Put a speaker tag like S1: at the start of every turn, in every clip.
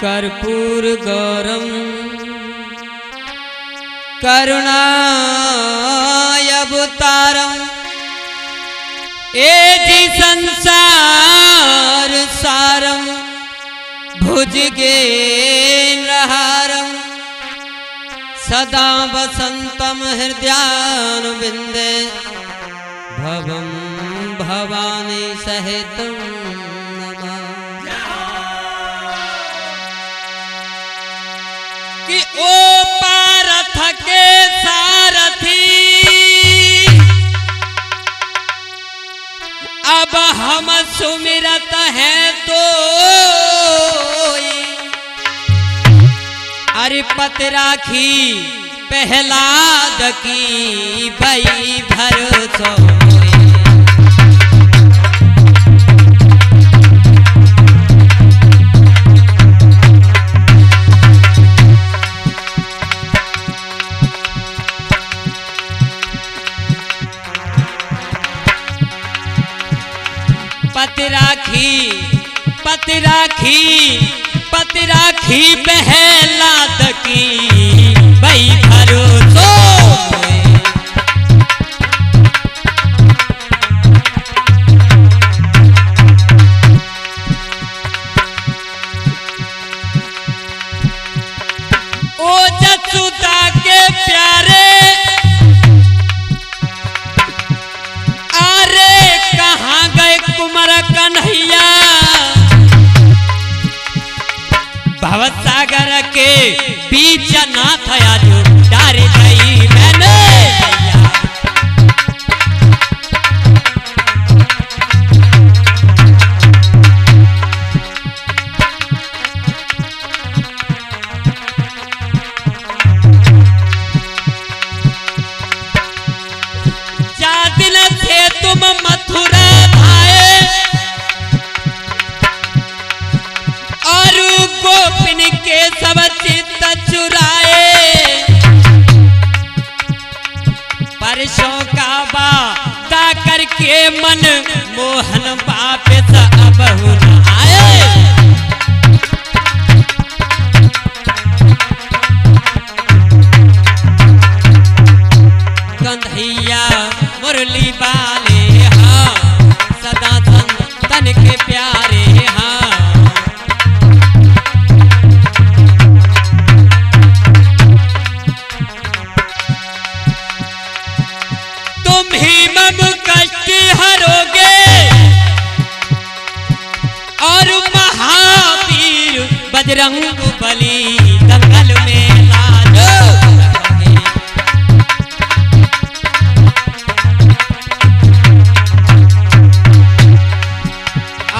S1: कर्पूर गौरम करुणावतारम एति संसार सारम भुजगेन्द्रहारम सदा वसंतम हृदयानुविंदे भवम भवानी सहितम कि ओ पारथ के सारथी अब हम सुमिरत है तो अरे पत राखी पहलाद की भई भरोसो पत राखी पहलाद की भई भरोसो ओ जसुदा के प्यारे अरे कहाँ गए कुमार कन्हैया भवसागर के बीच ना था जो डर गई मैंने जा दिन थे तुम मथुरा भाए और गोपिन के सब चित्त चुराए परसों का वादा करके मन मोहन वापस अब न आए कन्हैया मुरली वाले हाँ सदा संतन के प्यारे हाँ हरोगे और महावीर बजरंग बली दंगल में लाज रखोगे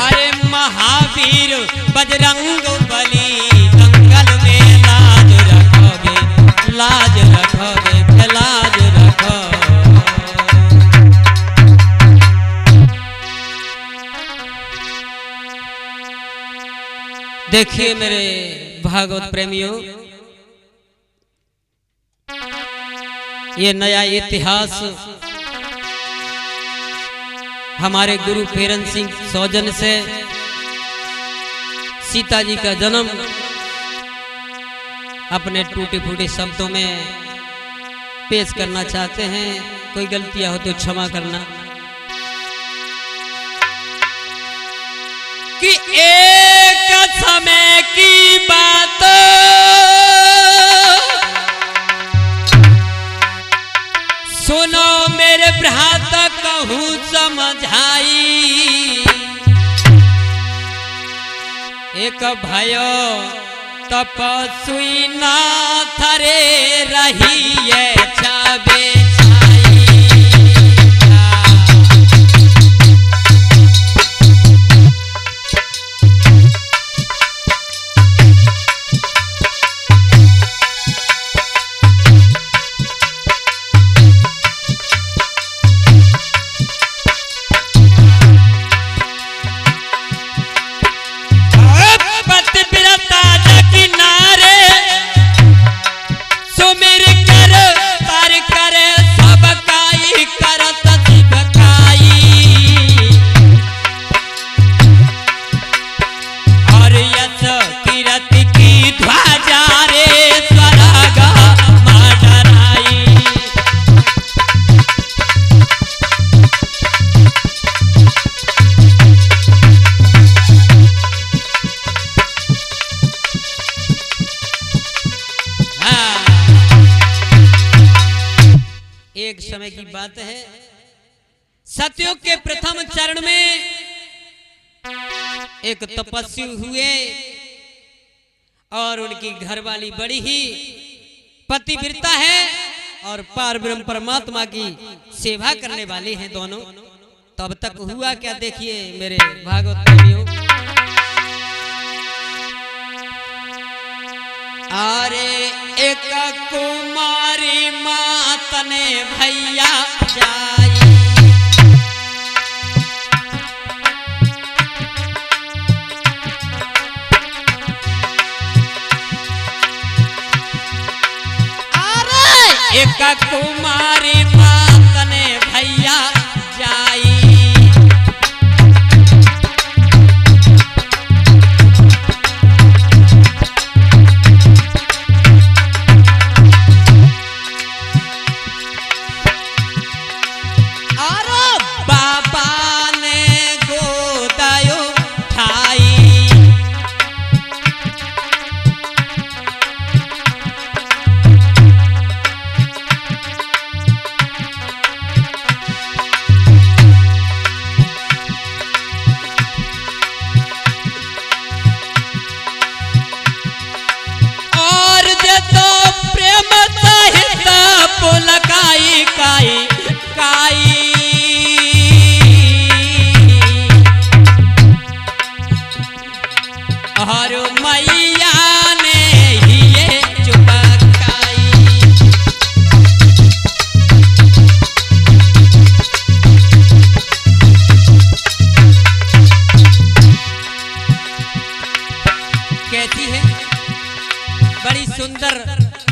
S1: अरे महावीर बजरंग बली दंगल में लाज रखोगे लाज रखोगे लाज रखोगे देखिए मेरे भागवत प्रेमियों ये नया इतिहास हमारे गुरु फेरन सिंह सौजन से सीता जी का जन्म अपने टूटे फूटे शब्दों में पेश करना चाहते हैं। कोई गलतियां हो तो क्षमा करना। कि एक समय की बात सुनो मेरे भ्राता कहूँ समझाई एक भयो तपस्वी नाथ रे रही है छबे किनारे सुमिर कर तार करे एक समय की बात है, सतयुग के प्रथम चरण में एक तपस्वी हुए और उनकी घरवाली बड़ी ही पतिव्रता है और पार ब्रह्म परमात्मा की सेवा करने वाले हैं दोनों। तब तक हुआ क्या, देखिए मेरे भागवत प्रेमियों। अरे एक कुमारी मात ने भैया जाई, अरे एक कुमारी मात ने भैया जाई,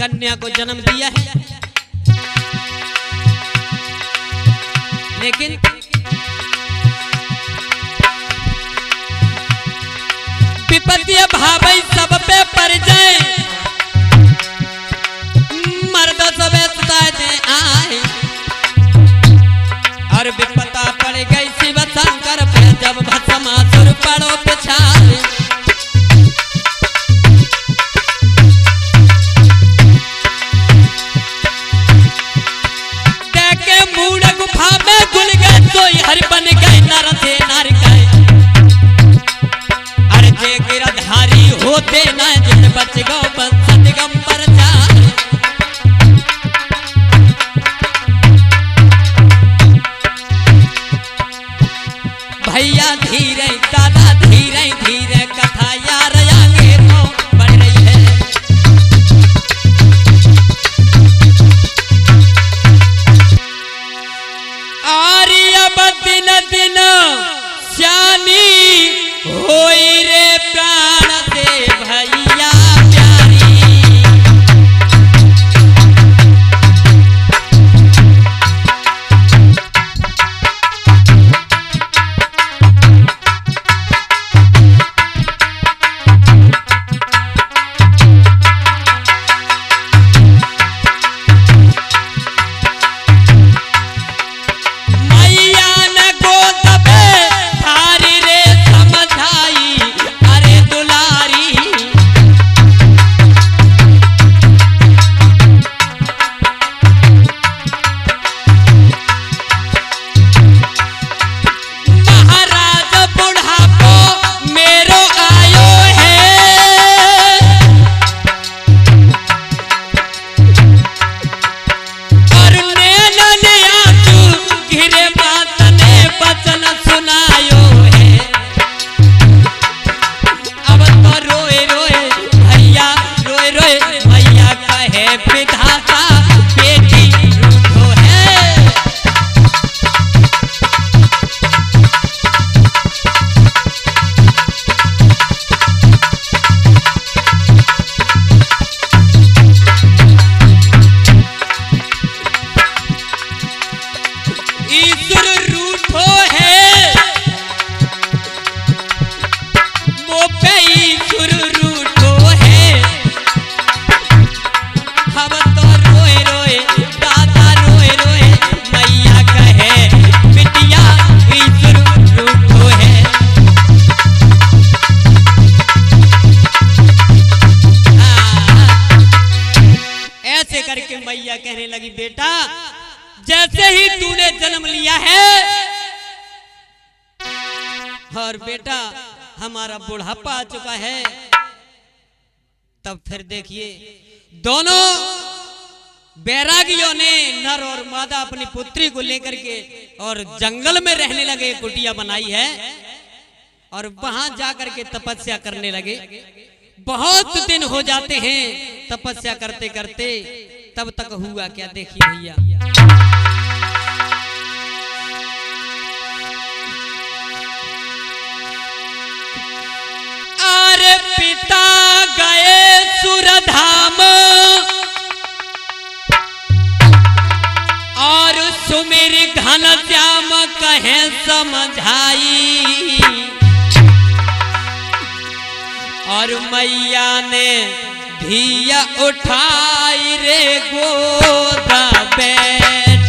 S1: कन्या को जन्म दिया है, लेकिन विपत्ति भावई सब पे पड़ जाए, मर्द सब आए और विपत्ता पड़ गई शिव शंकर पे, जब भस्मासुर पड़ो पिछाए, हर बन गए नर से नर गए, अरे जे गिरधारी होते न जिन बच गो सतगंबर जाए, भैया धीरे दादा धीरे धीरे कथा यार आगे तो बढ़ रही है। दिन दिन श्यानी होई रे प्राण से भैया प्यारी, जैसे ही तूने जन्म लिया है और बेटा हमारा बुढ़ापा आ चुका है, तब फिर देखिए दोनों बैरागियों ने नर और मादा अपनी पुत्री को लेकर के और जंगल में रहने लगे, कुटिया बनाई है और वहां जाकर के तपस्या करने लगे। बहुत दिन हो जाते हैं तपस्या करते करते, तब तक हुआ क्या देखिए भैया। अरे पिता गए सुरधाम और सुमिर घन श्याम कहे समझाई, और मैया ने धिया उठाई रे गोद बैठाई।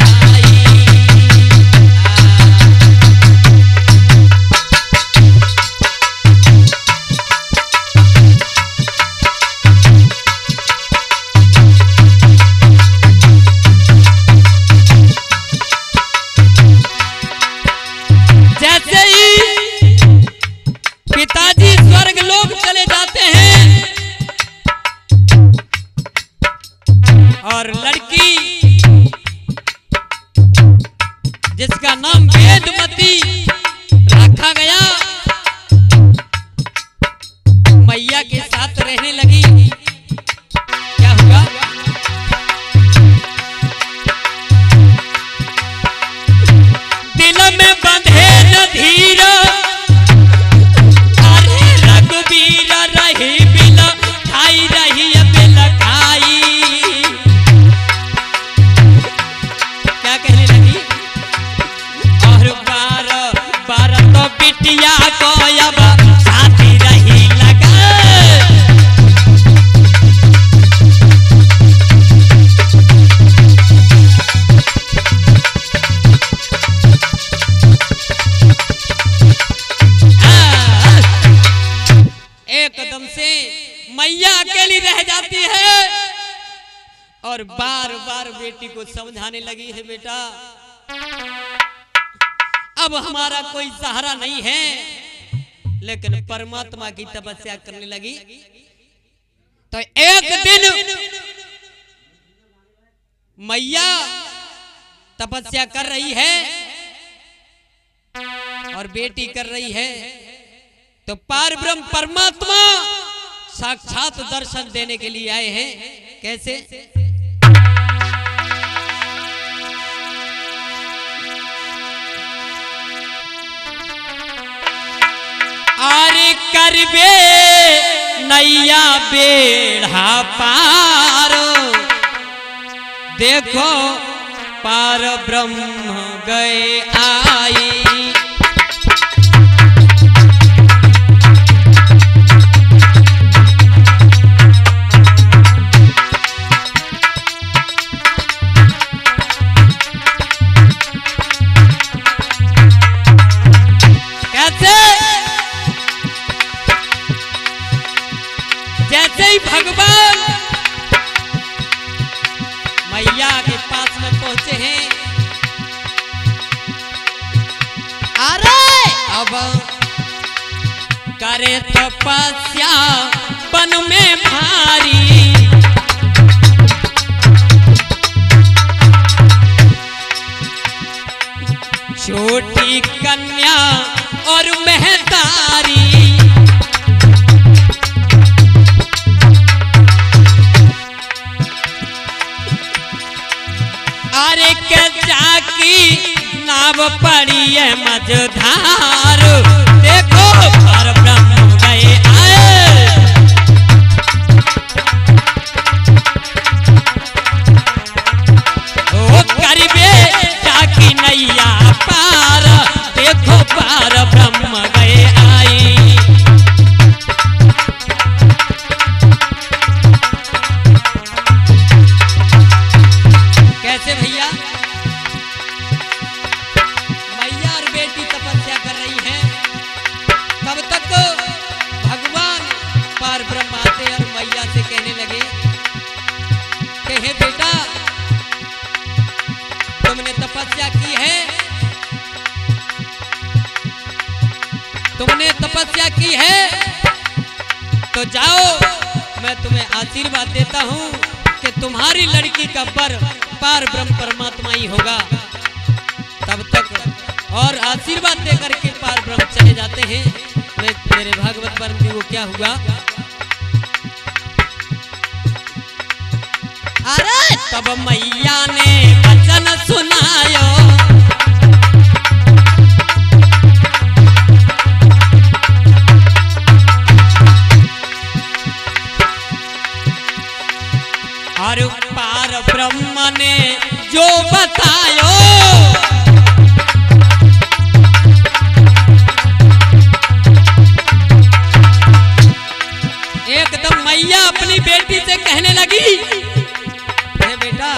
S1: जैसे ही पिताजी स्वर्ग लोक चले जाते हैं और लड़की जिसका नाम वेदमती रखा गया मैया के साथ रहने लगी। क्या हुआ? दिल में बंधे न धीर, अरे रघुवीर रही बिल खाई रही बिल खाई। क्या कहने लगी? और बार बार तो बिटिया को अब साथी रही लगा। एकदम से मैया अकेली रह जाती है और बार बार बेटी को समझाने लगी है, बेटा अब हमारा कोई सहारा नहीं है। लेकिन परमात्मा की तपस्या करने लगी तो एक दिन मैया तपस्या कर रही है और बेटी कर रही है, तो पार ब्रह्म परमात्मा साक्षात दर्शन देने के लिए आए हैं। कैसे? आरे करबे नैया बेड़ा पार, देखो पार ब्रह्म गए आई। जैसे ही भगवान मैया के पास में पहुंचे हैं, अरे अब करे तपस्या वन में भारी, छोटी कन्या और महतारी। अरे के जाकी नाव पड़ी है मझधार, देखो पर ब्रह्म गए आए। ओ करीबे जाकी नैया पार, देखो पार ब्रह्म गए आई। कैसे भैया? मैया और बेटी तपस्या कर रही चाहती है तो जाओ, मैं तुम्हें आशीर्वाद देता हूँ कि तुम्हारी लड़की का वर पार ब्रह्म परमात्मा ही होगा। तब तक और आशीर्वाद देकर के पार ब्रह्म चले जाते हैं। मेरे भागवत पर भी वो क्या हुआ, अरे तब मैया ने वचन सुनायो, और पार ब्रह्म ने जो बतायो, एकदम मैया अपनी बेटी से कहने लगी, बेटा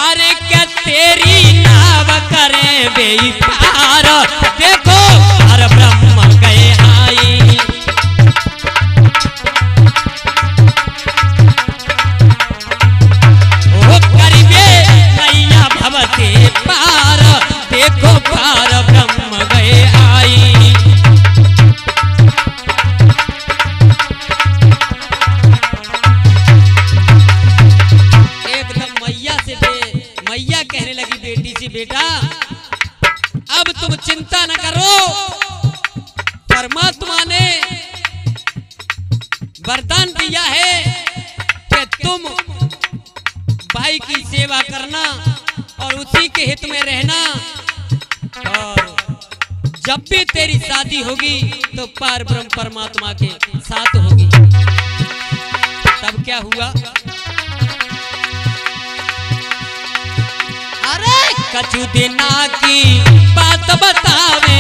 S1: अरे क्या तेरी नाव करे बेपार, देखो पार ब्रह्म गए आई, ओ करिबे मैया भवते पार, देखो पार ब्रह्म गए आई। मैया कहने लगी बेटी से, बेटा अब तुम चिंता न करो, परमात्मा ने वरदान दिया है कि तुम भाई की सेवा करना और उसी के हित में रहना, और जब भी तेरी शादी होगी तो पार ब्रह्म परमात्मा के साथ होगी। तब क्या हुआ, कछु दिना की बात बतावे,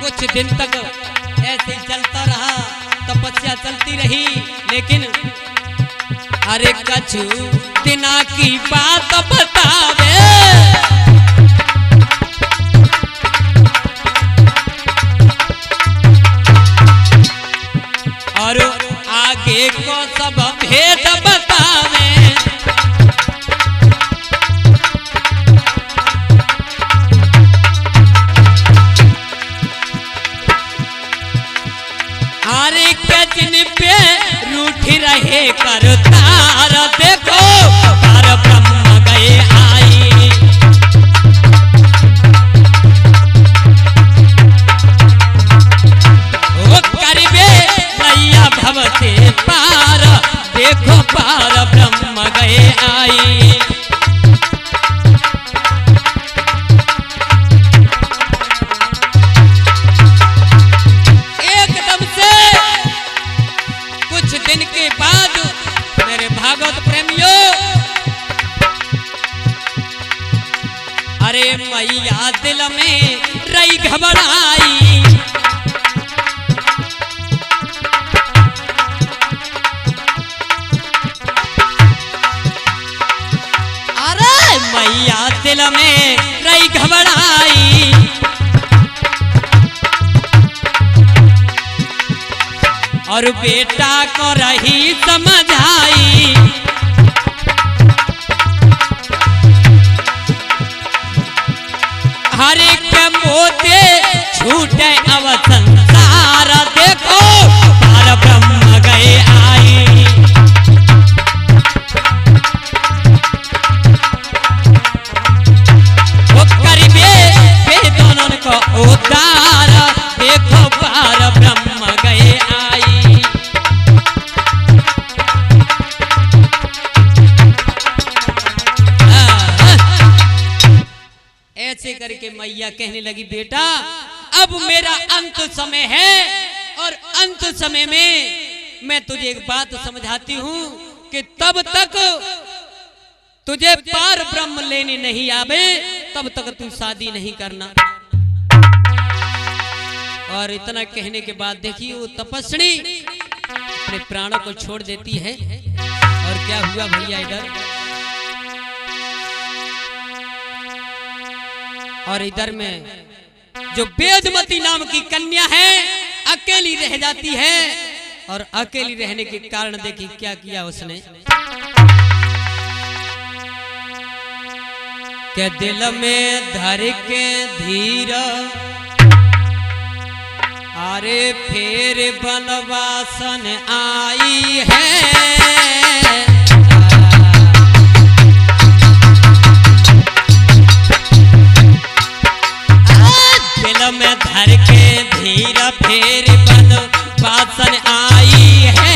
S1: कुछ दिन तक ऐसे ही चलता रहा, तपस्या चलती रही, लेकिन अरे कछु दिना की बात बतावे, और आगे को सब भेद बतावे, अरे जिन पे रूठ रहे करतार, देखो पार ब्रह्म गए आई, ओ करिबे मैया भवते पार, देखो पार ब्रह्म गए आई। एकदम से कुछ दिन के बाद मेरे भागवत प्रेमियों, अरे मैया दिल में रही घबराई, मैया दिल में रही घबराई, और बेटा को रही समझाई, हर एक मोते छूटे अब संसार, देखो पार ब्रह्म गए आई, उद्धार, देखो पार ब्रह्म गए आई। ऐसे करके मैया कहने लगी, बेटा अब मेरा अंत समय है, और अंत समय में मैं तुझे एक बात समझाती हूँ कि तब तक तुझे पार ब्रह्म लेने नहीं आवे, तब तक तू शादी नहीं करना। और इतना कहने के बाद देखिए वो तपस्वी अपने प्राणों को छोड़ देती है। और क्या हुआ भैया इधर, और इधर में जो वेदमती नाम की कन्या है अकेली रह जाती है, और अकेली रहने के कारण देखिए क्या किया उसने। के दिल में धर के धीर अरे फिर बनवासन आई है। दिल में धर के धीर फिर बनवासन आई है।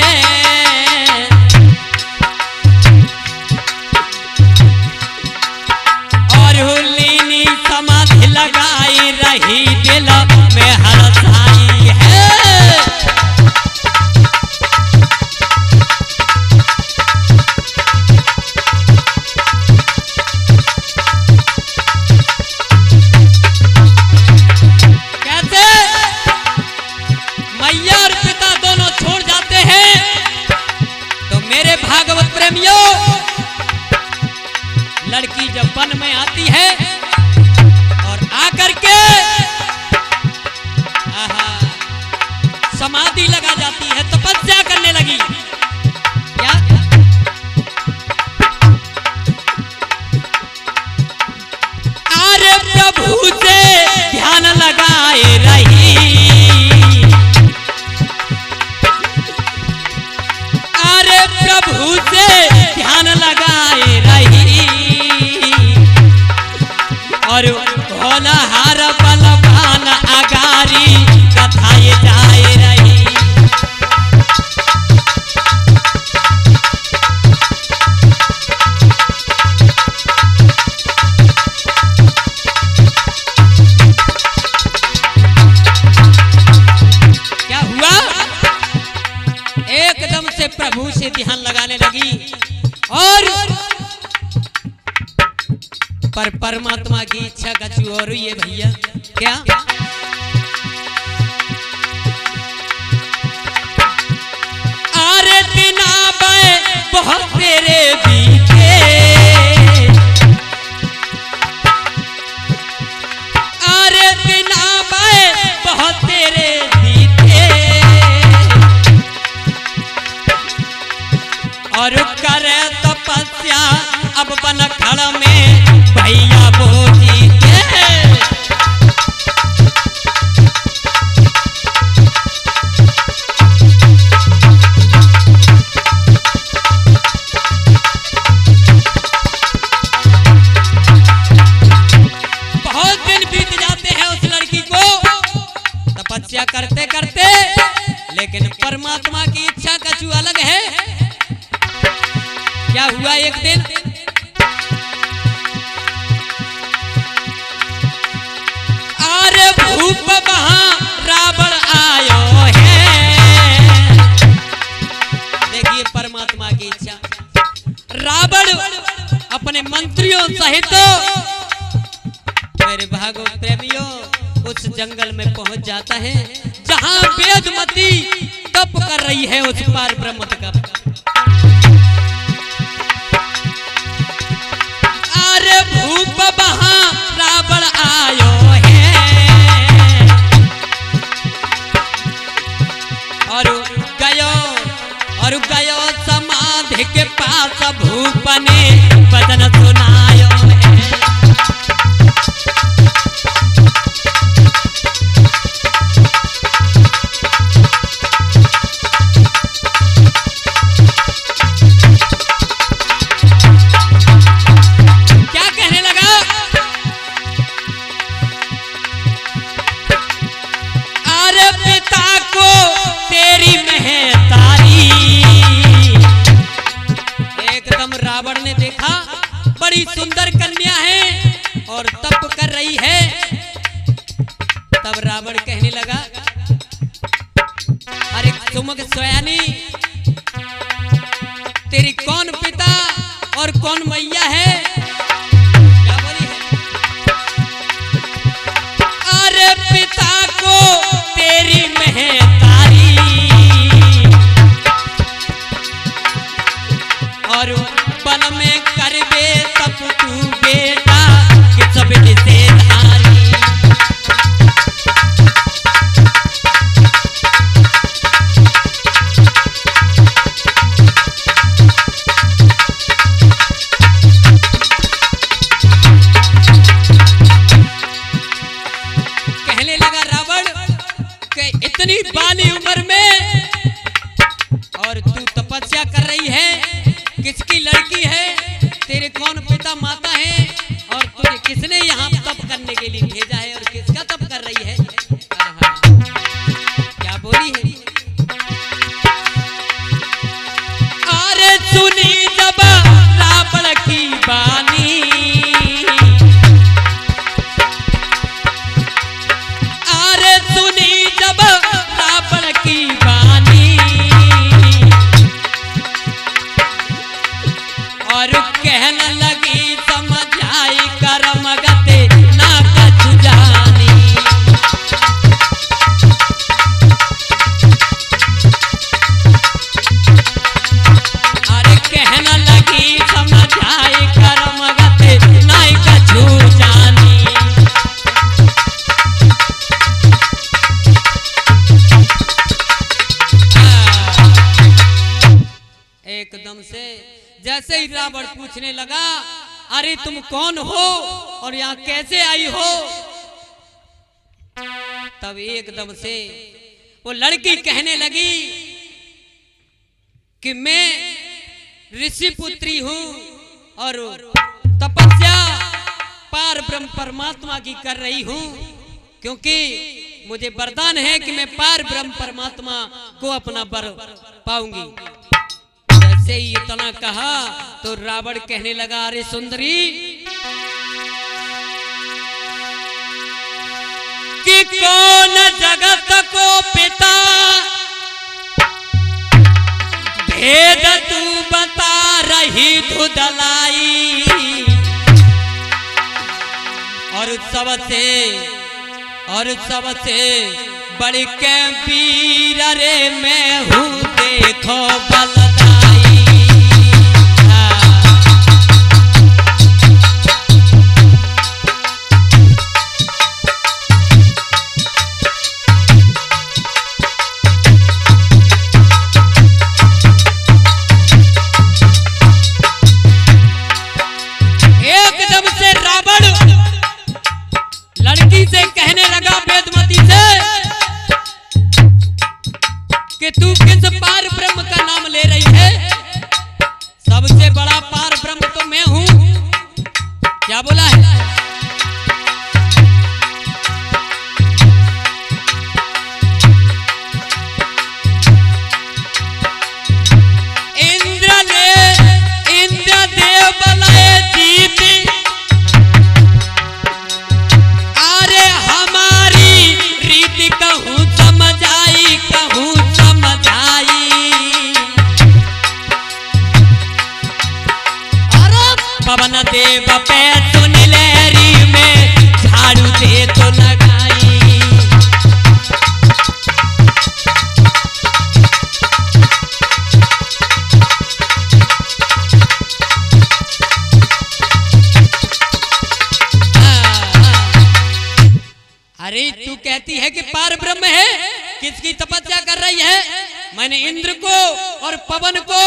S1: और हुलीनी समाधि लगाई रही दिल में हरसाई है। कैसे मैया और पिता दोनों छोड़ जाते हैं तो मेरे भागवत प्रेमियों लड़की जब वन में आती है और आकर के समाधि लगा जाती है, तपस्या करने लगी। क्या अरे प्रभु से ध्यान लगाए रही, अरे प्रभु से ध्यान लगाए रही। और होनहार बलवान अगारी कथाए जाए रही। क्या हुआ? एकदम से प्रभु से ध्यान लगाने लगी और पर परमात्मा की इच्छा का कुछ और ही है भैया। क्या अरे बिना बे बहुत तेरे बीते, अरे बिना बे बहुत तेरे बीते। और करे तपस्या अब बन खड़ में भैया वो जीते। बहुत दिन बीत जाते हैं उस लड़की को तपस्या करते करते, लेकिन परमात्मा की इच्छा का कुछ अलग है। क्या हुआ? एक दिन अरे भूप वहां रावण आयो है। देखिए परमात्मा की इच्छा, रावण अपने मंत्रियों सहित मेरे भागवत प्रेमियों उस जंगल में पहुंच जाता है जहां वेदमती तप कर रही है उस पार ब्रह्म का। अरे भूप वहां रावण आयो है। और गयो समाधि के पास भूप ने वचन सुनायो है। क्या कहने लगा? अरे पिता को तेरी महतारी। एकदम रावण ने देखा बड़ी सुंदर कन्या है और तप कर रही है। तब रावण कहने लगा अरे सुमुख सोयानी तेरी कौन पिता और कौन मैया है? क्या बोली है? अरे पिता को तेरी महतारी और वन में करबे तब तू बेटा कि सब से धारी। बाली उम्र में और तू तपस्या कर रही है, किसकी लड़की है, तेरे कौन पिता माता है और तुझे किसने यहाँ तप करने के लिए भेजा है और किसका तप कर रही है? क्या बोली है? अरे सुनी जब रावण की बानी, अरे सुनी जब रावण की बानी और कहने लगी समझाई कर्म गते ना कछु जानी। अरे कहने लगी समझाई कर्म गते ना कछु जानी। एकदम से जैसे ही रावण पूछने लगा, अरे तुम कौन हो और यहाँ कैसे आई हो, तब एकदम से वो लड़की कहने लगी कि मैं ऋषि पुत्री हूँ और तपस्या पार ब्रह्म परमात्मा की कर रही हूँ, क्योंकि मुझे वरदान है कि मैं पार ब्रह्म परमात्मा को अपना वर पाऊंगी। जैसे ही इतना कहा तो रावण कहने लगा, अरे सुंदरी कि कौन जगत को पिता, भेद तू बता रही धुदलाई और सबसे बड़ी के वीर रे मैं हूँ देखो बलदाई। एकदम से रावण लड़की से कहने लगा, वेदमती से, कि तू किस पार ब्रह्म का नाम ले रही है? सबसे बड़ा पार ब्रह्म तो मैं हूं। क्या बोला है? इंद्रदेव बलाए जीती, अरे हमारी रीति कहूँ समझाई, कहूँ समझाई। पवन देव पे सुन लहरी में झाड़ू दे तो लगाई। अरे तू कहती है कि पार ब्रह्म है, किसकी तपस्या कर रही है? मैंने इंद्र को और पवन को,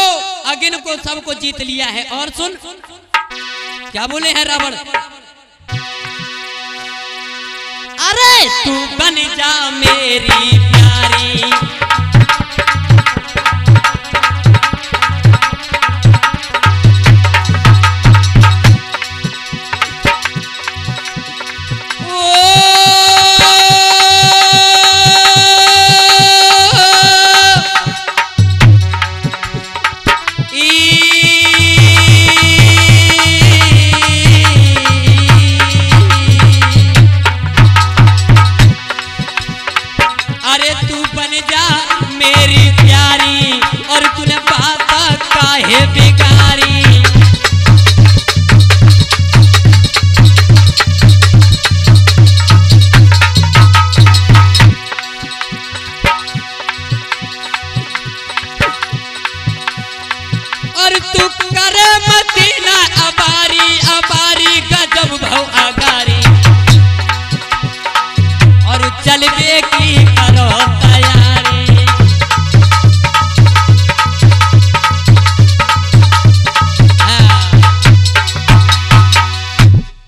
S1: अग्नि को, सबको जीत लिया है। और सुन क्या बोले हैं रावण, अरे तू बन जा मेरी प्यारी,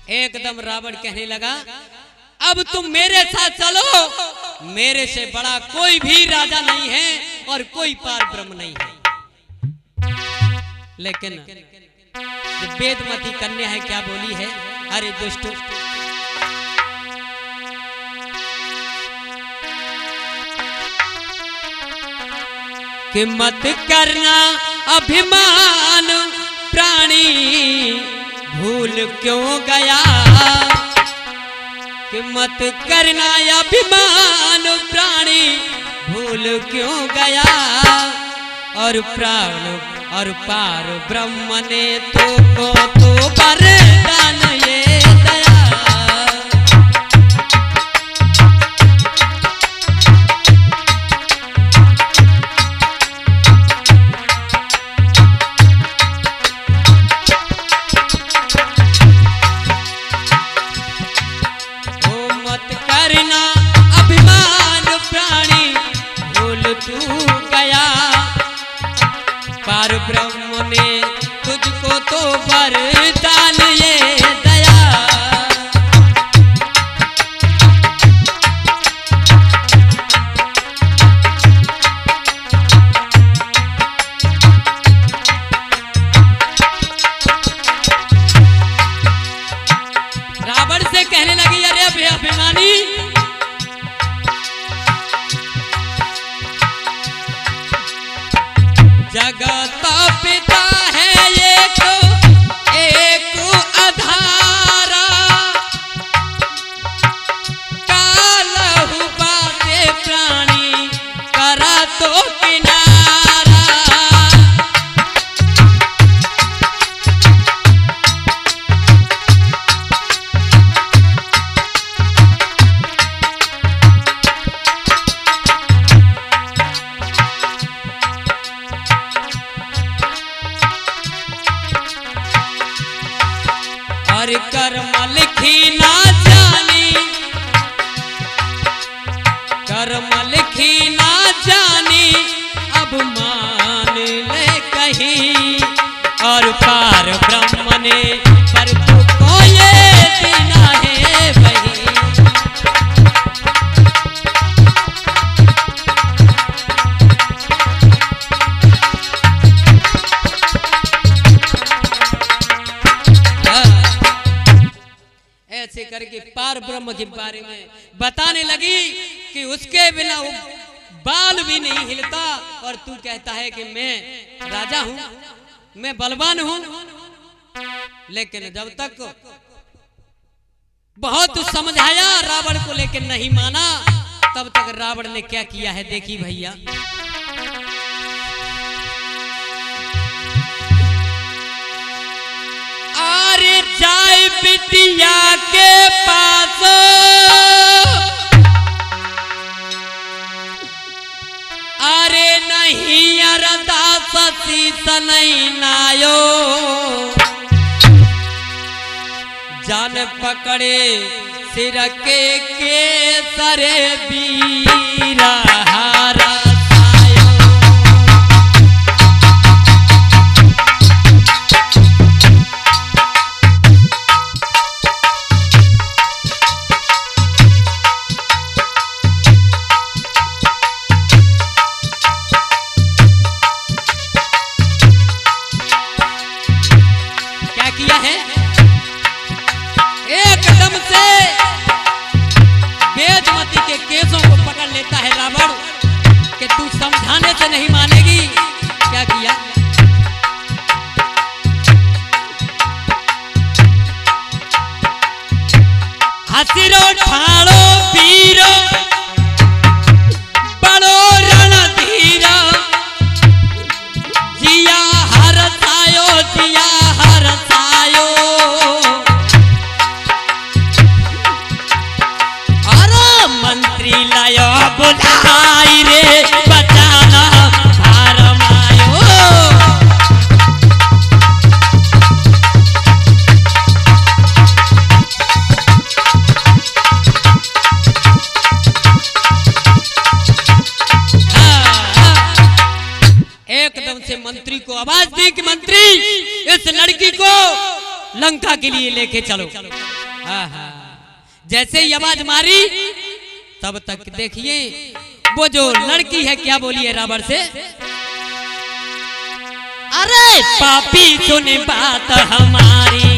S1: एकदम रावण कहने लगा, अब तुम मेरे साथ चलो मेरे से बड़ा कोई भी राजा नहीं है और कोई पार ब्रह्म नहीं है। लेकिन वेदमती कन्या है, क्या बोली है? अरे दुष्ट, कि मत करना अभिमान प्राणी भूल क्यों गया, कि मत करना अभिमान प्राणी भूल क्यों गया, और प्राण और पार ब्रह्म ने तो को तो वरदान ये दया। ओ मत करना अभिमान प्राणी भूल तू गया, पार ब्रह्म ने तुझको तो वरदान ये दया। रावण से कहने लगी, अरे अभिमानी, जगत पिता है एक अधारा, कालहु बाते प्राणी करा तो किनारा। और कर्म लिखी ना जानी, कर्म लिखी ना जानी, अब मान ले कहीं, और पार ब्रह्म ने पर तुझको ये देना है वही। ऐसे करके पार ब्रह्म के बारे में बताने लगी कि उसके बिना वो बाल भी नहीं हिलता, और तू कहता है कि मैं राजा हूं, मैं बलवान हूं। लेकिन जब तक बहुत समझाया रावण को, लेकिन नहीं माना, तब तक रावण ने क्या किया है देखी भैया। अरे जाए बिटिया के पास, अरे नहीं अरदास शीस नहीं नायो, जान पकड़े सिर के सरे बीरा हारा। एकदम से वेदमती के केसों को पकड़ लेता है रावण कि तू समझाने से नहीं मानेगी। क्या किया? हसीरो ठाड़ो वीरो बड़ो रणधीरा, जिया हरसायो जिया हरसायो, मंत्री लायो बुलाई रे बचाना भारमायो। एकदम से मंत्री को आवाज दी कि मंत्री इस लड़की को लंका के लिए लेके चलो। जैसे ही आवाज मारी तब तक देखिए वो जो लड़की है क्या बोली है रावण से, अरे पापी सुन बात हमारी,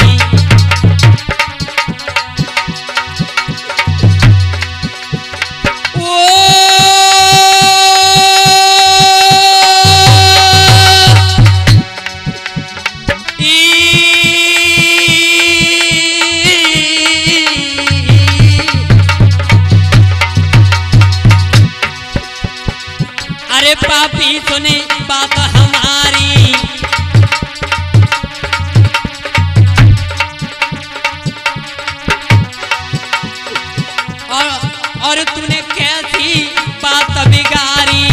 S1: अरे पापी सुने बात हमारी, और तूने कैसी बात बिगाड़ी,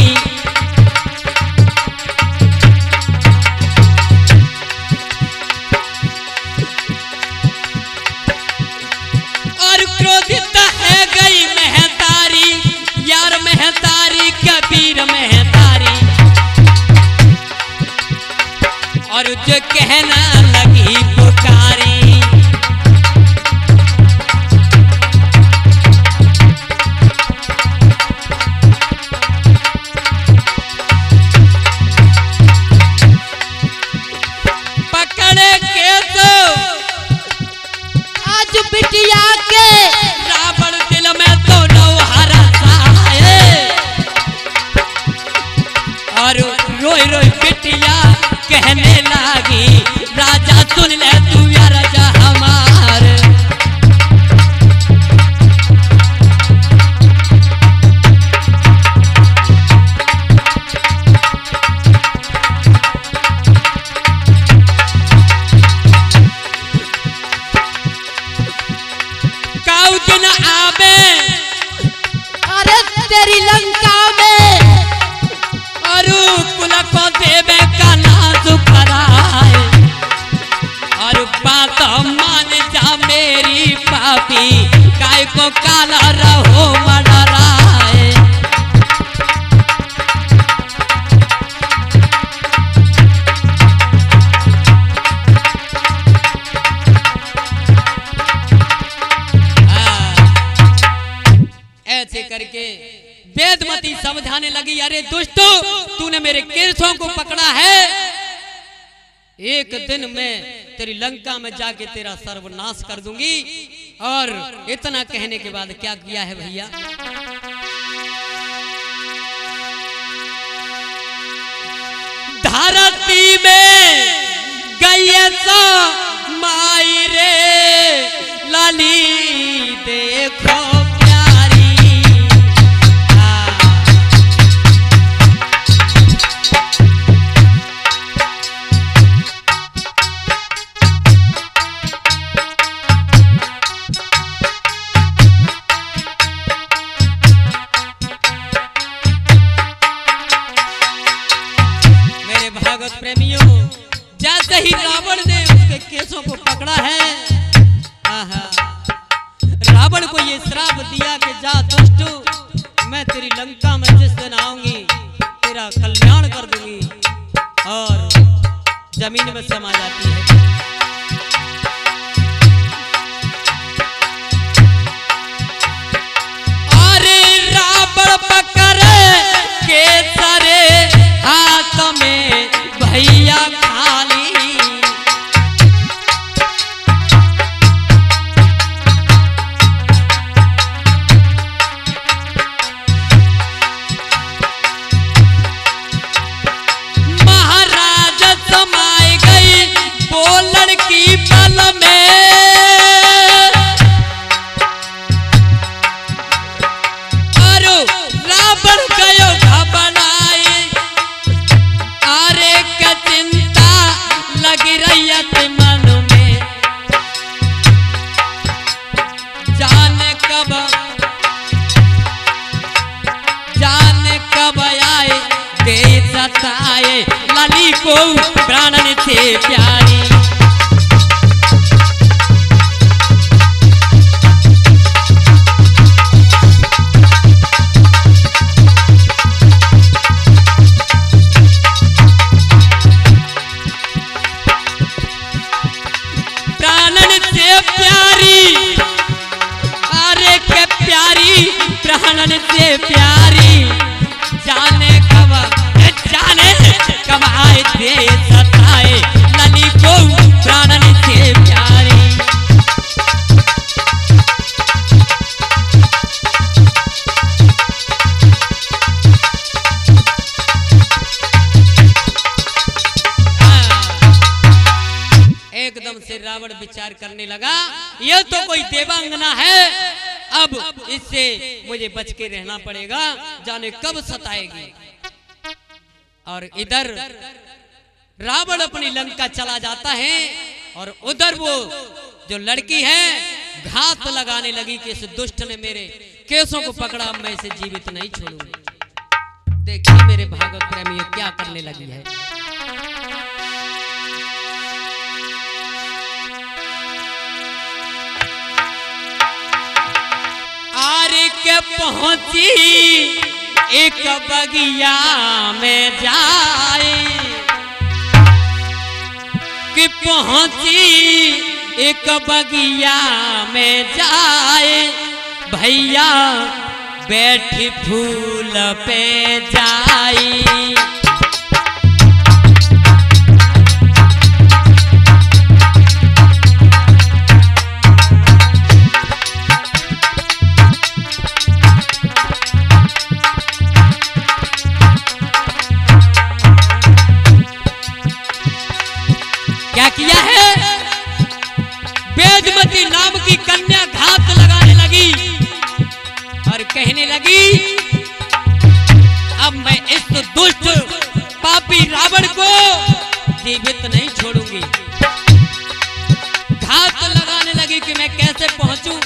S1: और क्रोधित है गई महतारी, यार महतारी कबीर महतारी, और जो कहना लगी पुकारी, पकड़े के तो आज बिटिया के रावण दिल में तो नौहरा है, और रोई रोई बिटिया कहने लगी, राजा सुन ले तू या राजा हमार, काऊ दिन आवे अरे तेरी लंका में, और कुल को देवे का नाज कराए, और बात मान जा मेरी पापी, काय को काला रहो मडराए, ऐसे करके वेदमती समझाने लगी, अरे दुष्टो तूने मेरे केशों को पकड़ा है, एक दिन में तेरी लंका में जाके तेरा सर्वनाश कर दूंगी। और इतना कहने के बाद क्या किया है भैया, धरती में गई तो माई रे लाली देखो प्रेमियों, जैसे ही रावण ने उसके केसों को पकड़ा है, रावण को ये श्राप दिया कि जा दुष्ट, मैं तेरी लंका में जिस दिन आऊंगी तेरा कल्याण कर दूंगी, और जमीन में समा जाती है। अरे रावण पकड़े के सारे हाथ में भैया खाली, महाराज समाए गई वो लड़की पल में, अरे रावण गयो घबराए, अरे क्या चिंता लगी रही मन में, जाने कब आए दे सताए, लाली को प्राणन से प्यारी, प्राणन से प्यारी, अरे के प्यारी प्राणन रावण विचार करने लगा, ये तो कोई देवांगना है, अब इससे मुझे बच के रहना पड़ेगा, जाने कब सताएगी। और इधर रावण अपनी लंका चला जाता है और उधर वो जो लड़की है घात लगाने लगी कि इस दुष्ट ने मेरे केसों को पकड़ा, मैं इसे जीवित नहीं छोड़ूंगी। देखिए मेरे भागवत प्रेमी क्या करने लगी है। आरे के पहुंची एक बगिया में जाए, कि पहुंची एक बगिया में जाए, भैया बैठी फूल पे जाई। क्या किया है? वेदमती नाम की कन्या घात लगाने लगी और कहने लगी, अब मैं इस दुष्ट पापी रावण को जीवित नहीं छोड़ूंगी। घात लगाने लगी कि मैं कैसे पहुंचूं।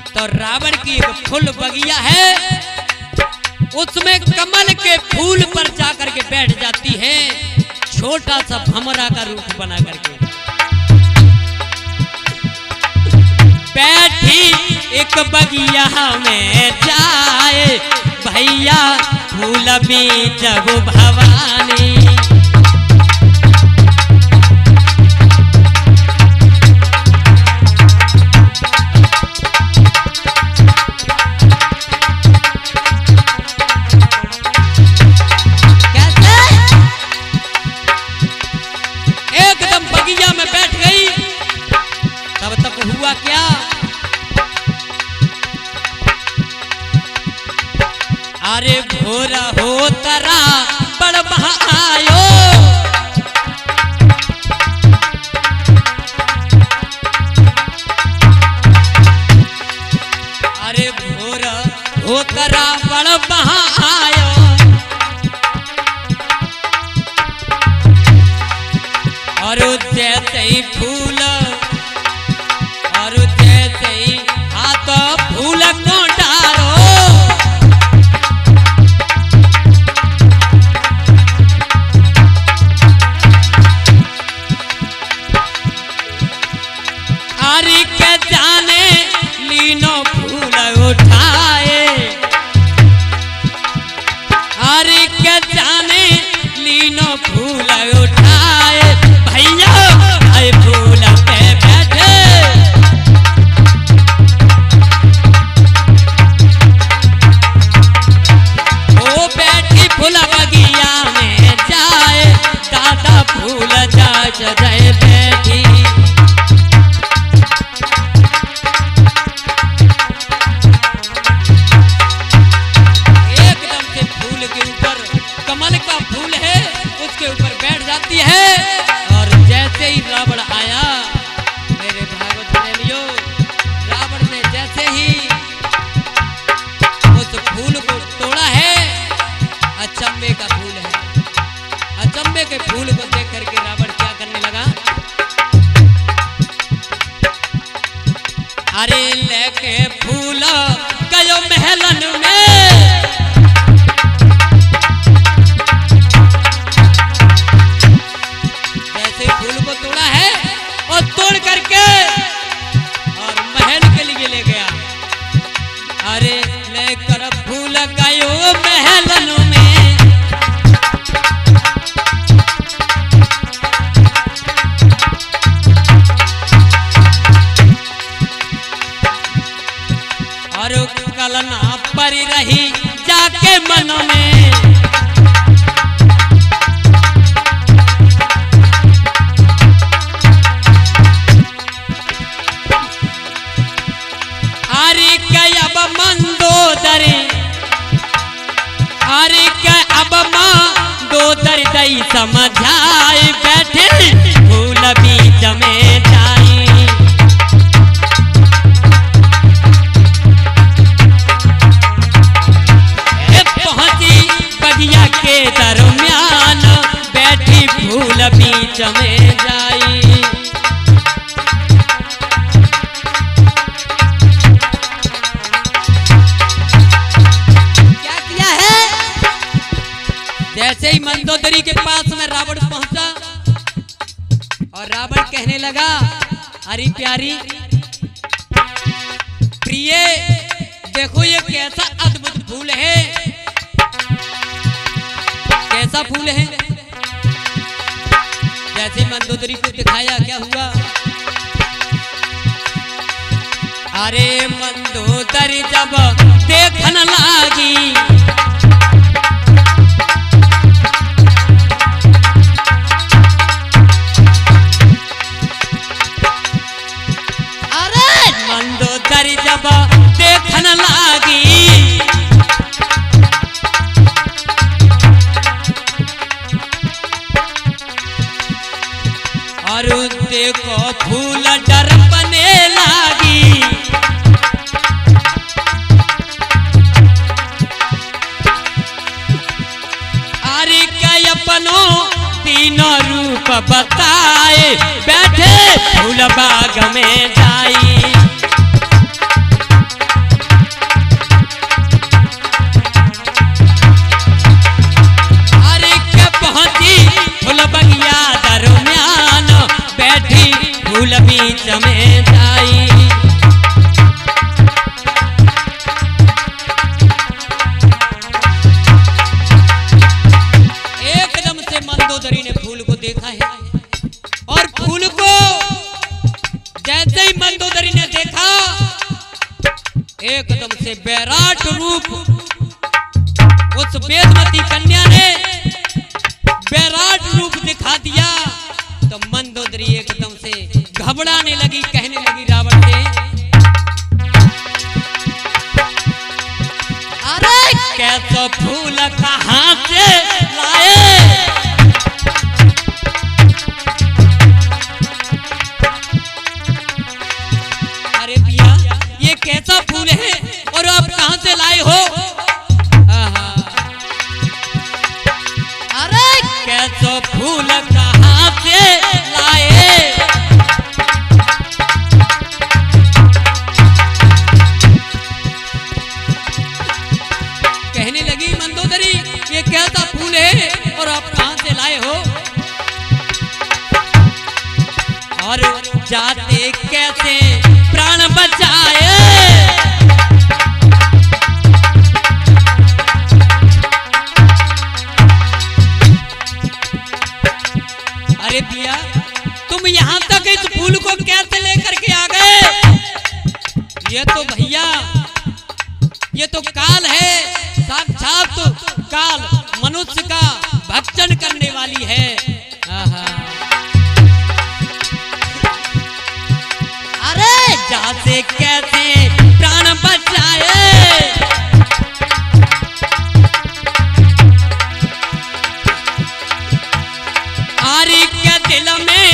S1: तो रावण की एक फूल बगिया है, उसमें कमल के फूल पर जाकर के बैठ जाती है, छोटा सा भमरा का रूप बना करके बैठी एक बगिया में जाए, भैया फूल बीच भवानी। एकदम बगिया में बैठ गई। तब तक हुआ क्या? अरे भोरा हो तरा बड़ आयो, अरे भोरा हो तरा बड़ आयो, और जैसे ही फूल और जैसे ही हाथ फूल को डारो, आरी के जाने लीनो फूल उठाए, आरी के जाने लीनो फूल उठाए, भैया आए फूल पे बैठे, वो बैठी फूल बगिया में जाए, दादा फूल जाए बैठी। एकदम से फूल के ऊपर कमल का फूल है, उसके ऊपर बैठ जाती है। और जैसे ही रावण आया, मेरे भागवत प्रेमियों, रावण ने जैसे ही उस फूल को तोड़ा है, अचंभे का फूल है, अचंभे के फूल को देख करके रावण क्या करने लगा? अरे लेके फूल गयो महलन में, फूल को तोड़ा है और तोड़ करके और महल के लिए ले गया। अरे लेकर फूल गयो महलन में, और कलना परी रही जाके मन में, अब मंदोदरी, अरे क्या अब मां दो दरी दई समझाए बैठे फूल मंदोदरी के पास में रावण पहुंचा और रावण कहने लगा, अरे प्यारी प्रिय, देखो ये कैसा अद्भुत फूल है, कैसा फूल है। जैसे मंदोदरी को दिखाया, क्या हुआ? अरे मंदोदरी जब देखन लागी, अरे मंदोदरी जब देखन लागी, और देखो फूल डर बने लागी, अरे क्या अपनों तीनों रूप बताए, बैठे फूल बाग में जाई। अरे क्या पहुंची फूल बगिया दरमियान, बैठी फूल बीच में जाई। एकदम से मंदोदरी ने फूल को देखा है और फूल को जैसे ही मंदोदरी ने देखा, एकदम से विराट रूप उस वेदवती कन्या ने विराट रूप दिखा दिया। तो मंदोदरी एकदम से घबराने लगी, कहने लगी रावण से, अरे कैसा फूल कहाँ से लाए? अरे पिया ये कैसा फूल है और आप कहाँ से लाए हो? अरे कैसा फूल कहाँ से लाए? कहने लगी मंदोदरी, ये कैसा फूल है और आप कहाँ से लाए हो? और जाते कैसे प्राण बचाए? अरे भैया तुम यहाँ तक इस फूल को कैसे लेकर के आ गए? ये तो भैया ये तो काल है, साक्षात काल मनुष्य का भक्षण करने वाली है। अरे जाते कैसे प्राण बचाए? अरे क्या दिल में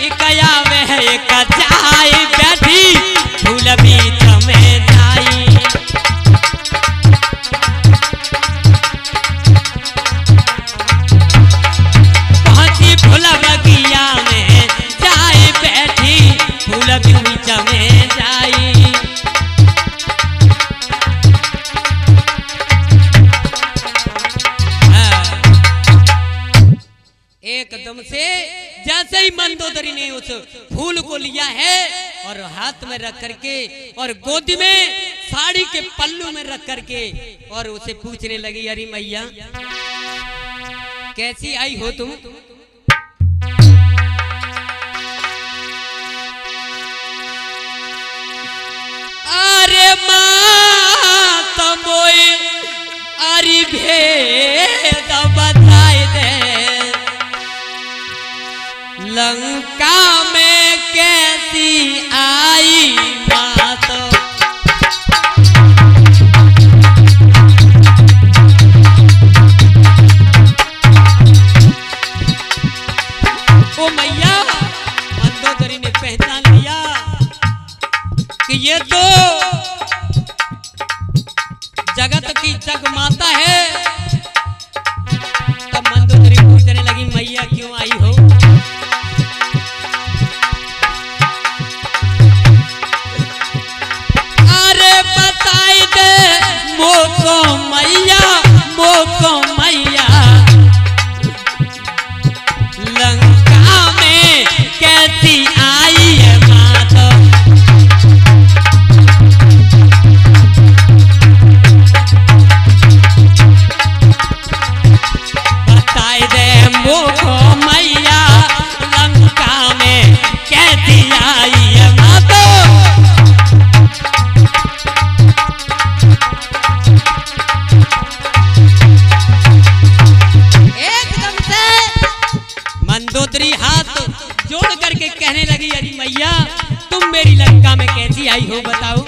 S1: एक आवे है एक जाए, बैठी फूल बीच में जाई। पहुंची फूल बगिया में जाए, बैठी फूल बीच में जाई। एकदम से जैसे ही मंदोदरी ने उस फूल को लिया है और हाथ में रख करके और गोदी में साड़ी के पल्लू में रख करके और उसे पूछने लगी, अरे मैया कैसी आई हो तुम? अरे माँ तमोई अरे भेद बताए दे, लंका में कैसी आई बात? ओ मैया, मंदोदरी ने पहचान लिया कि ये तो जगत की जगमाता है। तब मंदोदरी पूछने लगी, मैया क्यों आई हो? मोको मैया आई हो बताओ।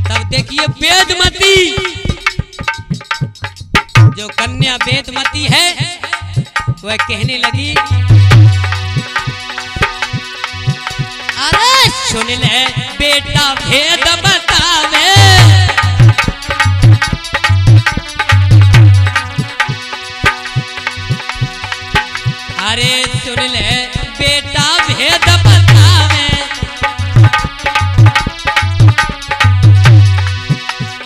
S1: तब देखिए वेदमती, जो कन्या वेदमती है वह कहने लगी, अरे सुन ले बेटा भेद बतावे, अरे सुन ले बेटा भेद बतावे,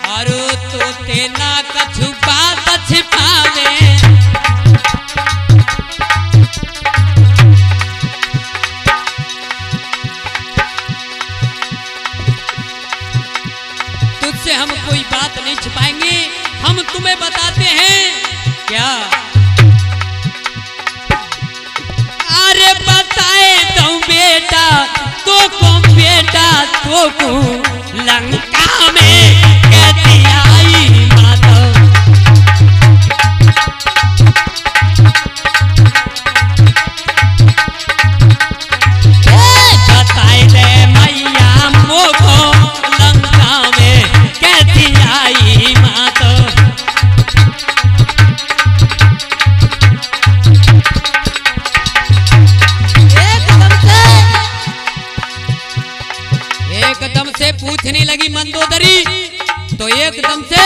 S1: और तो तेना कछु बात छिपावे, तुझसे हम कोई बात नहीं छिपाएंगे, हम तुम्हें बताते हैं क्या। अरे बताए तो बेटा तो को बेटा तो को लंका में कैसी आई माता, बताए दे मैया मोको लंका में कैसी आई माता। एकदम से पूछने लगी मंदोदरी, तो एकदम से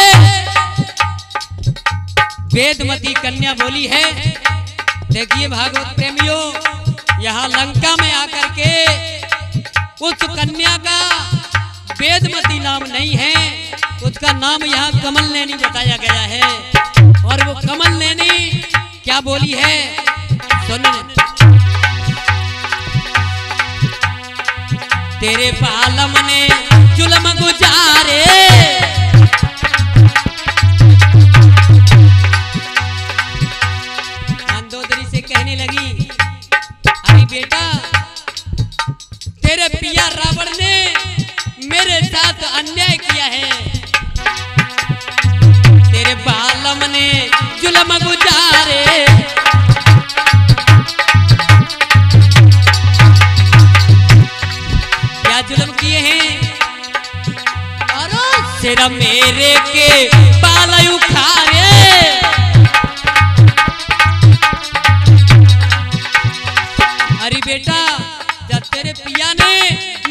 S1: वेदमती कन्या बोली है, देखिए भागवत प्रेमियों, यहाँ लंका में आकर के उस कन्या का वेदमती नाम नहीं है, उसका नाम यहाँ कमल नैनी बताया गया है। और वो कमल नैनी क्या बोली है सुन, तेरे पालम ने जुल्म गुजारे, मंदोदरी से कहने लगी, अरे बेटा तेरे पिया रावण ने मेरे साथ अन्याय किया है, तेरे पालम ने जुल्म गुजारे, जुल्म किए हैं, और सिर मेरे के बाल उखाड़े, अरे बेटा जब तेरे पिया ने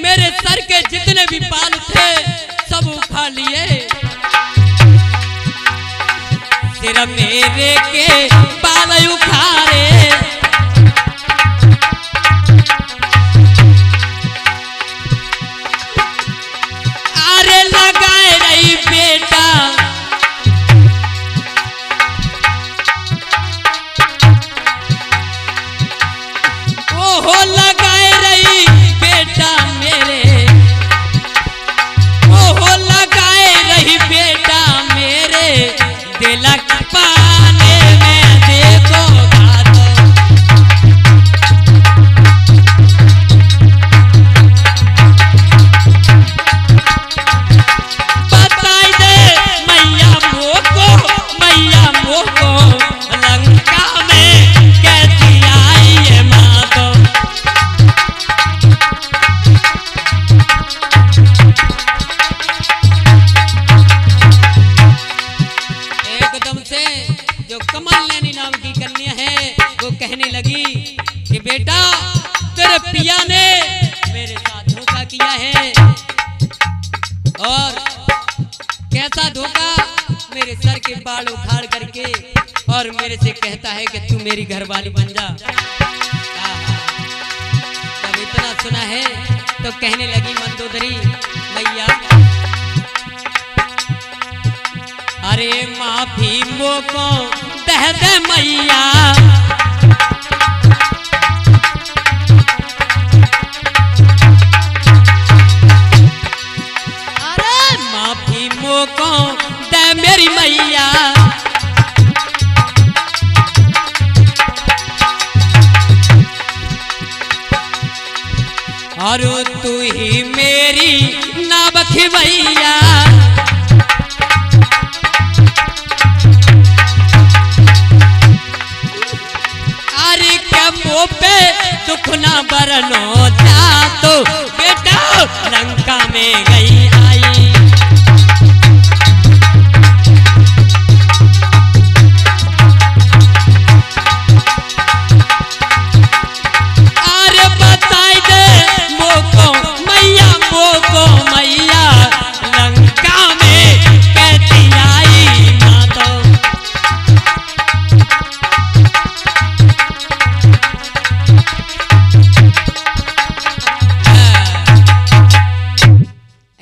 S1: मेरे सर के जितने भी बाल थे सब उखाड़ लिए, सिर मेरे के बाल उखाड़े, लगाए रही बेटा ओहो लगाए रही बेटा मेरे, ओहो लगाए रही बेटा मेरे, दिलक पाने में देखो कहने लगी कि बेटा तेरे पिया ने मेरे साथ धोखा किया है, और कैसा धोखा, मेरे सर के बाल उखाड़ करके और मेरे से कहता है कि तू मेरी घरवाली बन जा। जब इतना सुना है तो कहने लगी मंदोदरी, मैया अरे माफी मोको दह दे मैया, को दे मेरी मैया, और तू ही मेरी ना बखिवैया, अरे क्या मुँह पे दुख ना बरनो जा तो बेटा लंका में गई आई। अरे बताई दे मोको मैया लंका में कैसी आई माता।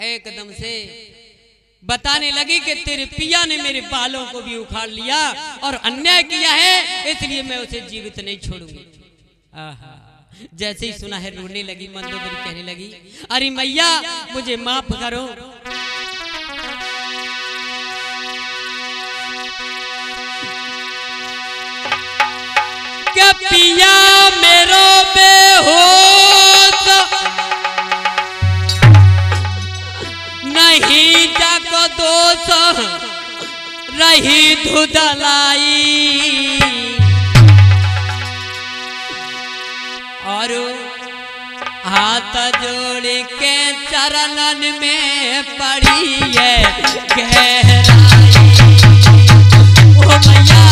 S1: एकदम से बताने लगी कि तेरे पिया ने मेरे बालों को भी उखाड़ लिया और अन्याय किया है, इसलिए मैं उसे जीवित नहीं छोड़ूंगी। आहा, जैसे ही सुना है रोने लगी। मंदोदरी कहने लगी, अरे मैया मुझे माफ करो। क्या पिया मेरो बेहोश नहीं जाको दोष रही धुदलाई। और हाथ जोड़ के चरणन में पड़ी है गहराई। ओ मैया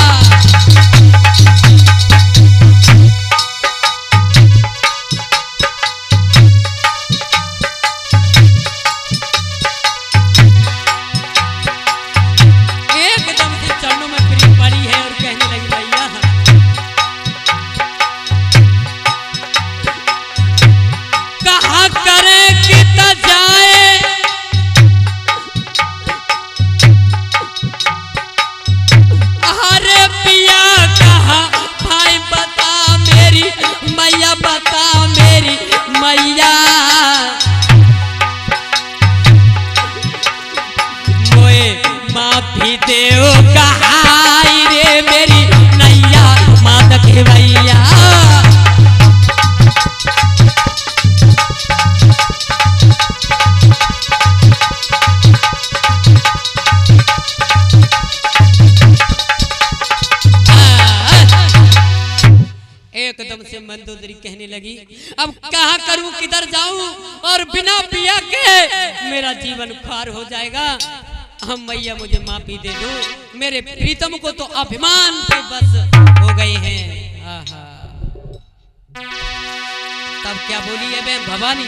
S1: देव कहाई रे मेरी नैया माता के भैया। एकदम से मंदोदरी कहने लगी, अब कहाँ करूं किधर जाऊं और बिना पिया के मेरा जीवन खार हो जाएगा। हम मैया मुझे माफी दे दो, मेरे प्रीतम को तो अभिमान के बस हो गए हैं। आहा, तब क्या बोली है बहन भवानी,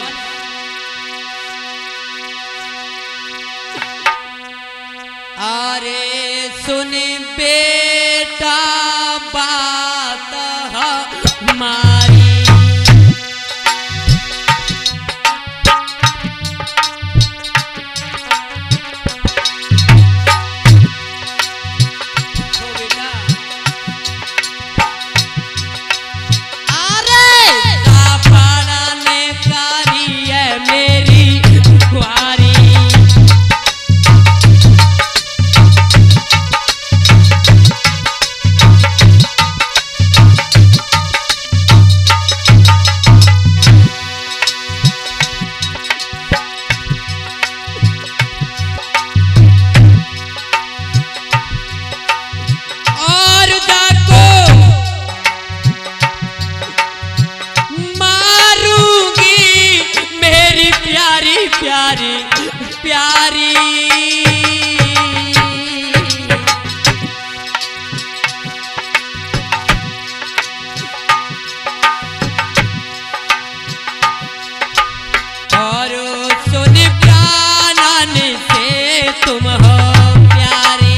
S1: अरे सुन बेटा बात हमारी। प्यारी प्यारी और सुन प्राणन से तुम हो प्यारी।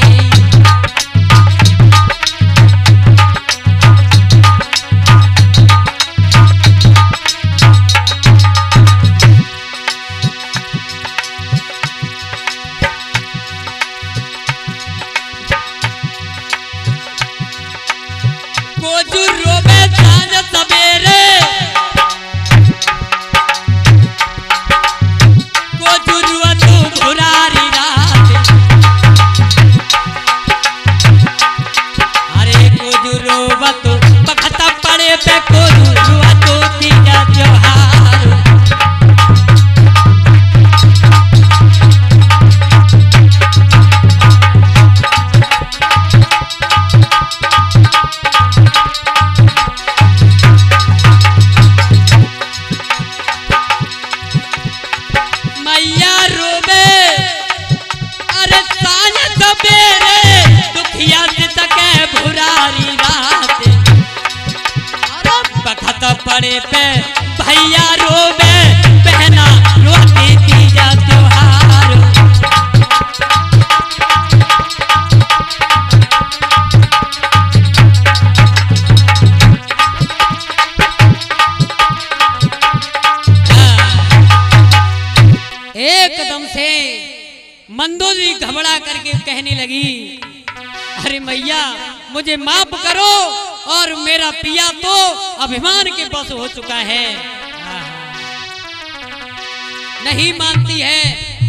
S1: बड़े पे भैया रोवे, बहना रोती तीजा त्योहार। एकदम से मंदोदरी घबरा करके कहने लगी, अरे मैया मुझे माफ करो, और मेरा पिया तो अभिमान के बस हो चुका है। नहीं मानती है,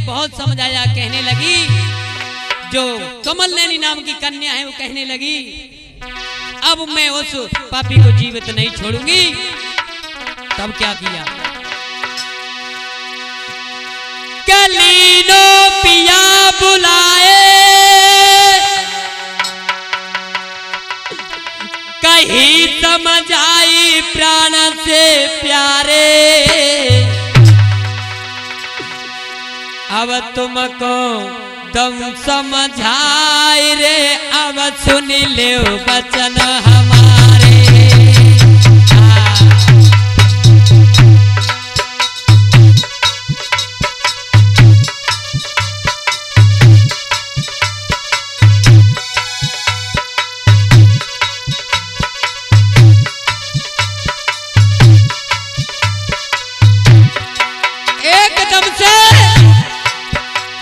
S1: बहुत समझाया, कहने लगी, जो कमल नैनी नाम की कन्या है वो कहने लगी, अब मैं उस पापी को जीवित नहीं छोड़ूंगी। तब क्या किया, कलीनो पिया बुलाए, कहीं समझ आई प्राण से प्यारे, अब तुमको दम समझाए रे, अब सुन ले वचन हमारे। एकदम से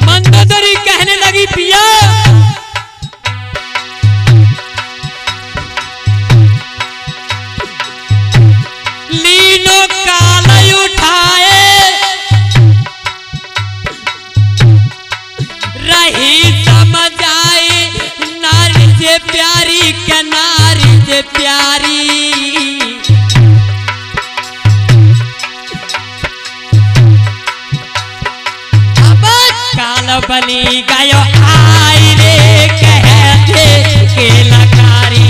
S1: मंदोदरी कहने लगी, पिया लीनो काल उठाए, रही समझ आई नारी से प्यारी के नारी से प्यारी। काल बनी गयो आई रे, कहते के लकारी।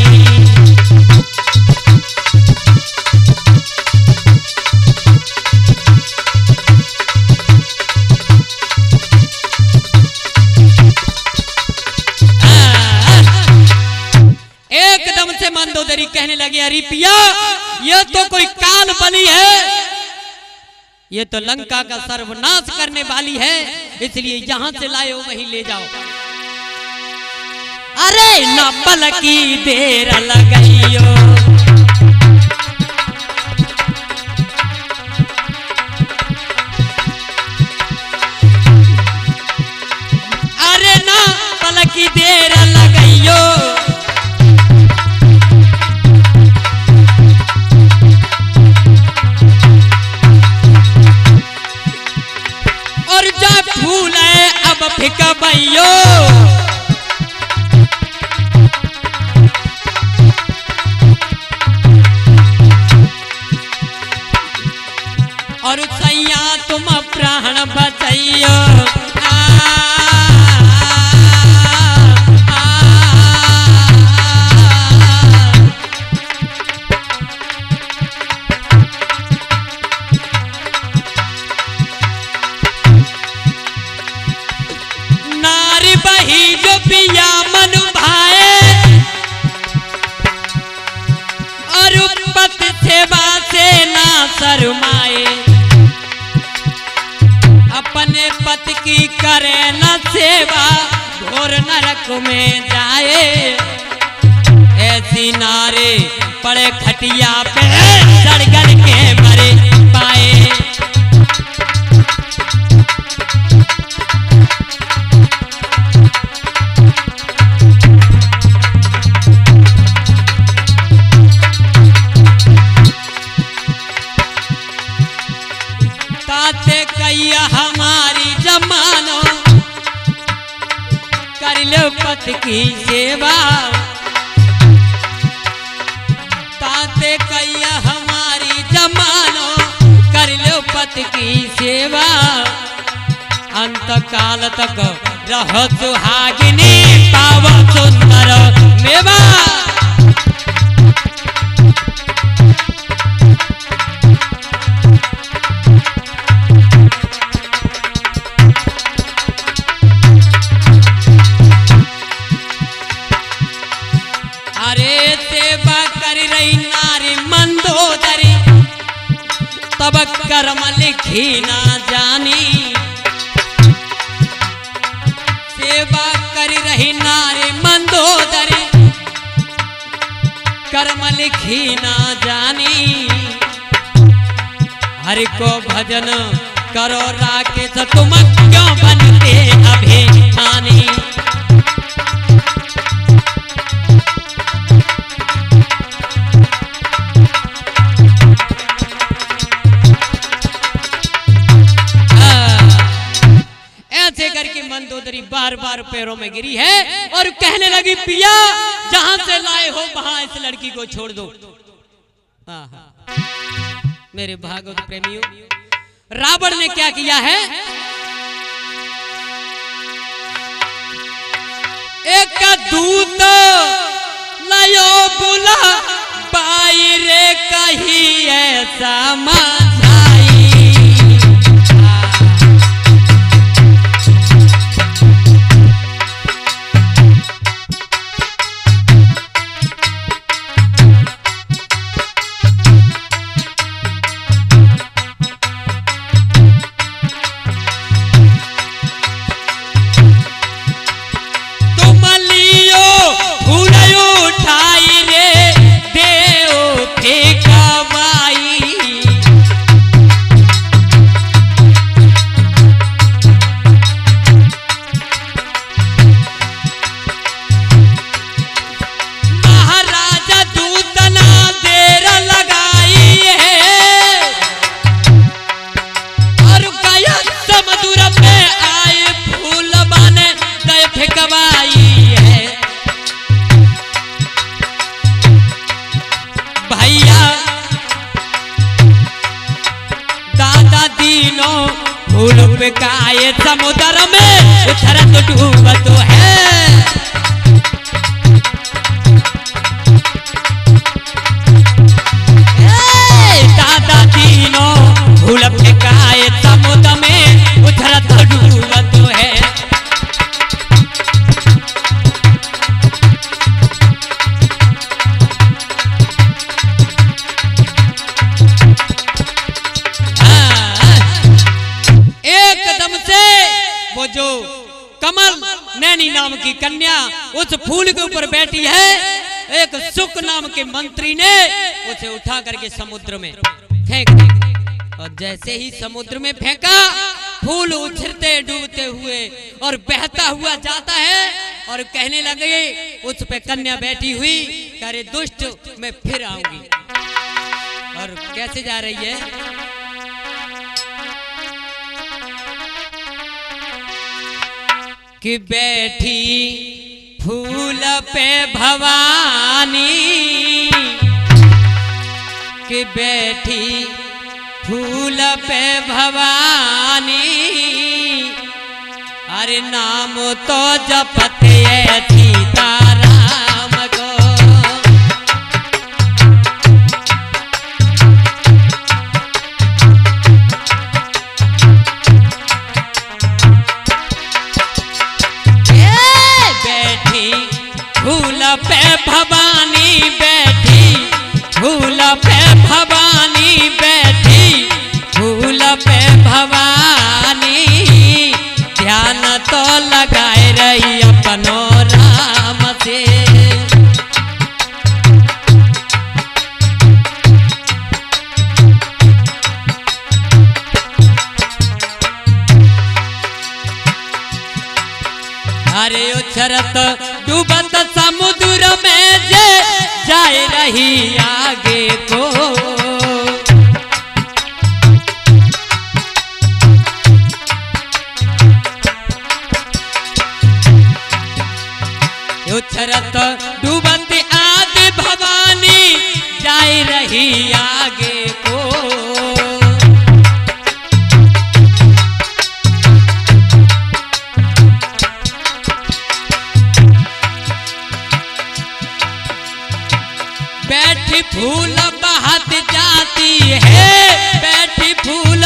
S1: एकदम से मंदोदरी कहने लगी, अरे पिया ये तो कोई काल बनी है, ये तो लंका का सर्वनाश करने वाली है, इसलिए यहां से लाए हो वहीं ले जाओ। अरे ना पल की देर लगाइयो, अरे ना पल की देर लगाइयो, और जब फूल है अब फिका भैयो, और सैया तुम प्राण बचाइयो। नारी बही जो पिया मन भाए, और पति सेवा से ना शर्माए, अपने पति की करे न सेवा, घोर नरक में जाए। ऐसी नारे पड़े खटिया पे, सड़गड़ के मरे पाए। ताते कैया हमारी जमानो, कर लो पति की सेवा। ताते कैया हमारी जमानो, कर लो पति की सेवा। अंत काल तक रहो सुहागिनी, पावो सुंदर मेवा। अरे सेवा कर रही नारी मंदोदरी, तब कर्म लिखी ना जानी, सेवा कर रही नारे मंदोदरी, कर्म लिखी ना जानी। हरि को भजन करो राकेश, तुम क्यों बनते अभिमानी। ऐसे करके मंदोदरी बार बार पैरों में गिरी है और कहने लगी, पिया जहां से लाए हो वहां इस लड़की को छोड़ दो। मेरे भागवत प्रेमियों, रावण ने क्या किया है, एक दूत लायो बुला बाई रे कही ऐसा मचाई। काये समुद्र में उथरत डूबत है, दादा तीनों फूल फेंकाए समुद्र में उथरत डूबत है। एकदम से वो जो कमल नैनी नाम की कन्या उस फूल के ऊपर बैठी है, एक सुख नाम के मंत्री ने उसे उठा करके समुद्र में फेंक दिया। और जैसे ही समुद्र में फेंका, फूल उछलते डूबते हुए और बहता हुआ जाता है और कहने लगे, उस पे कन्या बैठी हुई, अरे दुष्ट मैं फिर आऊंगी। और कैसे जा रही है, कि बैठी फूल पे भवानी, कि बैठी फूल पे भवानी, अरे नाम तो जपते सीताराम को। फूल पे भवानी बैठी, फूल पे भवानी बैठी, फूल पे भवानी, ध्यान तो लगाए रही अपनो राम से। अरे उछरत डूबत समुद्र में जे जाए रही आगे को, उछरत डूबत आदि भवानी जाए रही आगे को। बैठी फूल बहत जाती है, बैठी फूल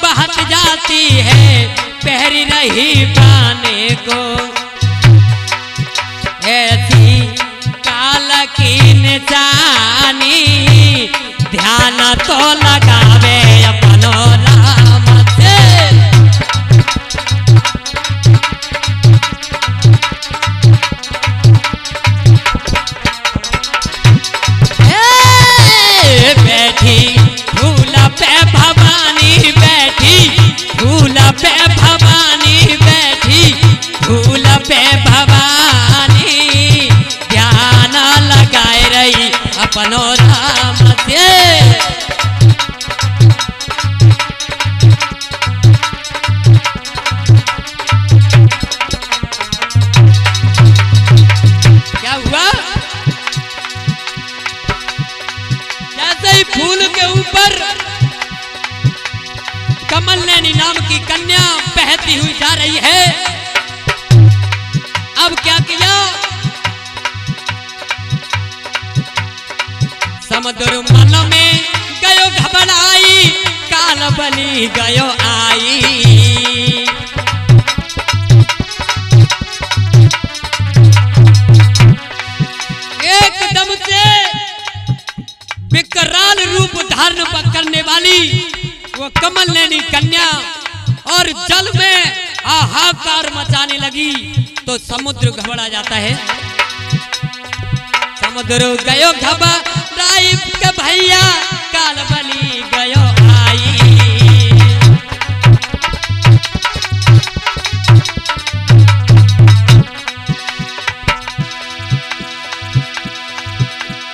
S1: बहत जाती है, पहरी रही पाने को। ऐसी काल की निशानी, ध्यान तो लगावे अपनो राम से। क्या हुआ? जैसे ही फूल के ऊपर कमल नैनी नाम की कन्या बहती हुई जा रही है, अब क्या किया? समुद्र मन में गयो घबराई, काल बली गयो आई। एकदम से विकराल रूप धारण करने वाली वो कमल नैनी कन्या और जल में हाहाकार मचाने लगी तो समुद्र घबरा जाता है। समुद्र गयो घबराई के भैया, काल बली गयो आई।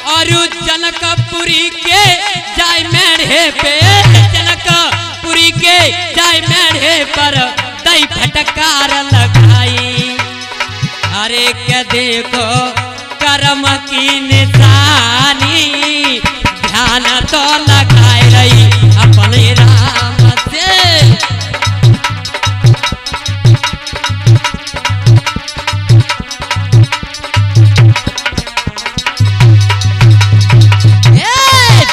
S1: और जनकपुरी के जाय मेढ़े पे, जनकपुरी के जाय मेढ़े पर दई फटकार लगाई। अरे क्या देखो कर्म की निशानी, ध्यान तो लगाए रही अपने राम से।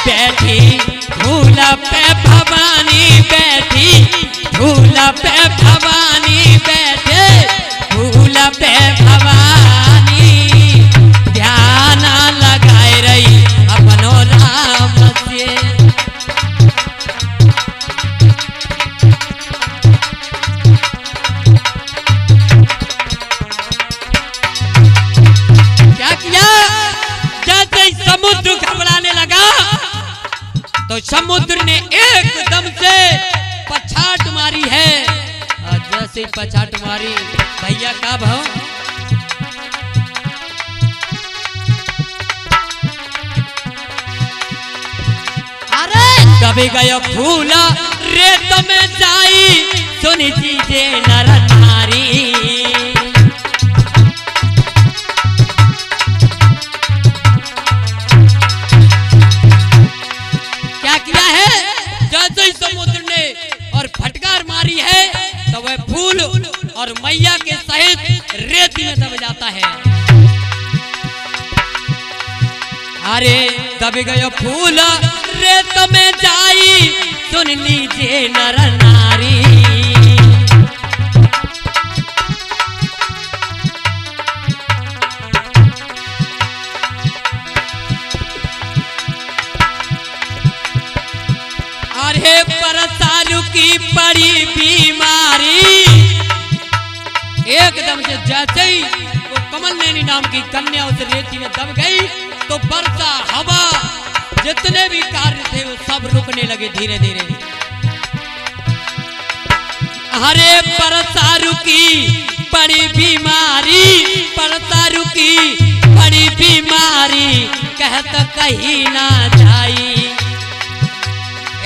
S1: बैठी धूल पे भवानी, बैठी धूल पे भवानी, बैठे धूल पे भवानी, ध्यान लगाए रही अपनो राम से। क्या किया? जैसे समुद्र घबराने लगा तो समुद्र ने एकदम से पछाट मारी है। और जैसे पछाट मारी, भैया का भाव? अरे कभी गयो फूल रेत में जाई, सुनी चीजे नर नारी। क्या किया है? जैसे ही समुद्र ने और फटकार मारी है तो वह फूल और मैया के सहित रेत में दब जाता है। अरे दब गयो फूल रेत में जाई, सुन लीजिए नर नारी। अरे परसारू की पड़ी बीमारी। एकदम से जैसे ही वो कमल नैनी नाम की कन्या उस रेती में दब गई तो वर्षा, हवा, जितने भी कार्य थे वो सब रुकने लगे धीरे धीरे। अरे परसारू की पड़ी बीमारी, परसारू की पड़ी बीमारी, कहत कहीं ना जाई।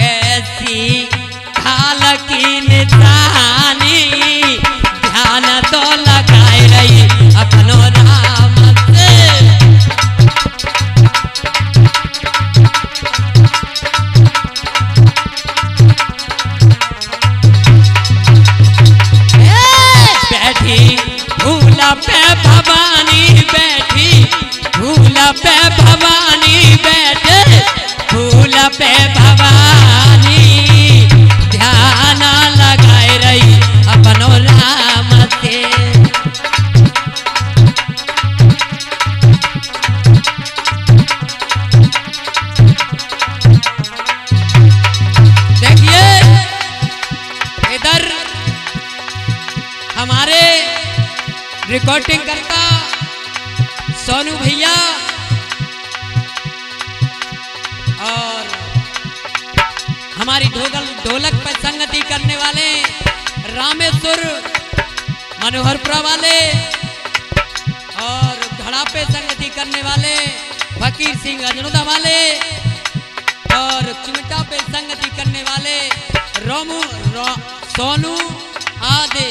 S1: ऐसी खाल की निशानी, ध्यान तो लगाए रही अपनो राम से। बैठी धूल पे भवानी, बैठी धूल पे भवानी, बैठे धूल पे भवानी, ध्यान लगाए रही अपनो राम से। देखिए इधर हमारे रिकॉर्डिंग करता सोनू भैया और हमारी ढोलक पर संगति करने वाले रामेश्वर मनोहरपुरा वाले और घड़ा पे संगति करने वाले फकीर सिंह अजनोदा वाले और चिमटा पे संगति करने वाले सोनू आदि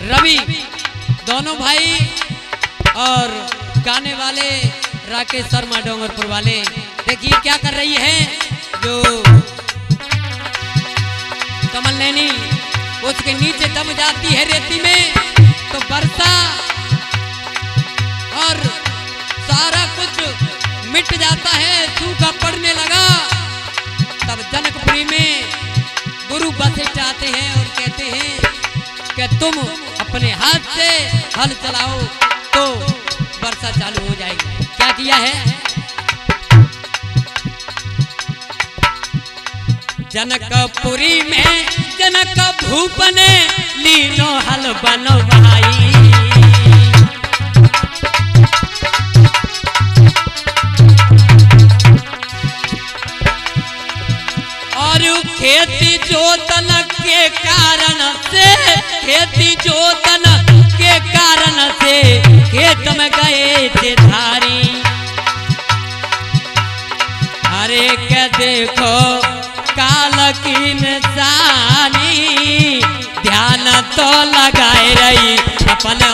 S1: रवि दोनों भाई और गाने वाले राकेश शर्मा डोंगरपुर वाले। देखिए क्या कर रही है जो कमल नैनी उसके नीचे दब जाती है रेती में तो वर्षा और सारा कुछ मिट जाता है, सूखा पड़ने लगा। तब जनकपुरी में गुरु वशिष्ठ आते हैं और कहते हैं कि तुम अपने हाथ से हल चलाओ तो वर्षा चालू हो जाएगी। क्या किया है? जनकपुरी में जनक भूप ने लीनो हल बनो भाई, और खेती जोतन के कारण से, खेती जोतन के कारण से खेत में गए थे धारी। अरे के देखो काल की निशानी, ध्यान तो लगाए रही अपने